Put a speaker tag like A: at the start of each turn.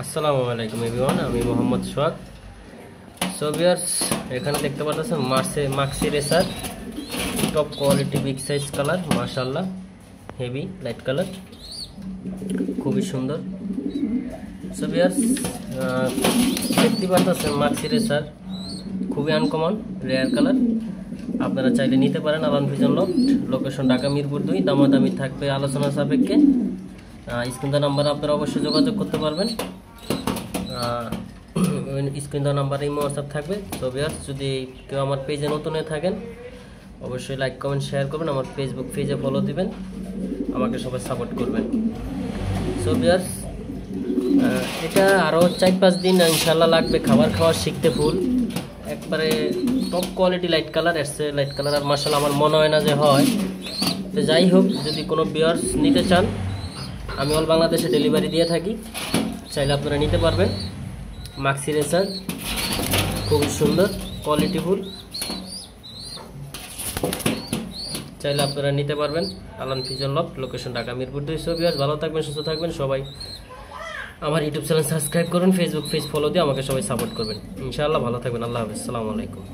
A: আসসালামু আলাইকুম এভরিওয়ান, আমি মোহাম্মদ সোহাগ। সো ভিউয়ার্স, এখানে দেখতে পাচ্ছেন maxi racer top quality big size colour, মাশাআল্লাহ হেভি লাইট কালার, খুবই সুন্দর। সো ভিউয়ার্স, দেখতে পাচ্ছেন মাক্সি রেসার খুবই আনকমন রেয়ার কালার। আপনারা চাইলে নিতে পারেন Alan vision loft, location Dhaka Mirpur 2। দামাদামি থাকবে আলোচনা সাপেক্ষে। স্ক্রিন নাম্বার আপনারা অবশ্যই যোগাযোগ করতে পারবেন। স্ক্রিন নাম্বারে ইমো হোয়াটসঅ্যাপ থাকবে। তো ভিউয়ার্স, যদি কেউ আমার পেজে নতুন হয়ে থাকেন অবশ্যই লাইক কমেন্ট শেয়ার করবেন, আমার ফেসবুক পেজে ফলো দিবেন, আমাকে সবাই সাপোর্ট করবেন। সো ভিউয়ার্স, এটা আরও 4-5 দিন ইনশাল্লাহ লাগবে খাবার খাওয়া শিখতে। ফুল একবারে টপ কোয়ালিটি লাইট কালার এসছে, লাইট কালার আর মাশাআল্লাহ আমার মনে হয় না যে হয়। তো যাই হোক, যদি কোনো ভিউয়ার্স নিতে চান আমি অল বাংলাদেশে ডেলিভারি দিয়ে থাকি, চাইলে আপনারা নিতে পারবেন। মাক্সি রেসার খুবই সুন্দর কোয়ালিটি ফুল, চাইলে আপনারা নিতে পারবেন। Alan vision loft, location Dhaka Mirpur 2। So viewers, ভালো থাকবেন, সুস্থ থাকবেন সবাই। আমার ইউটিউব চ্যানেল সাবস্ক্রাইব করুন, ফেসবুক পেজ ফলো দিয়ে আমাকে সবাই সাপোর্ট করবেন। ইনশাআল্লাহ ভালো থাকবেন। আল্লাহ হাফেজ, আসসালামু আলাইকুম।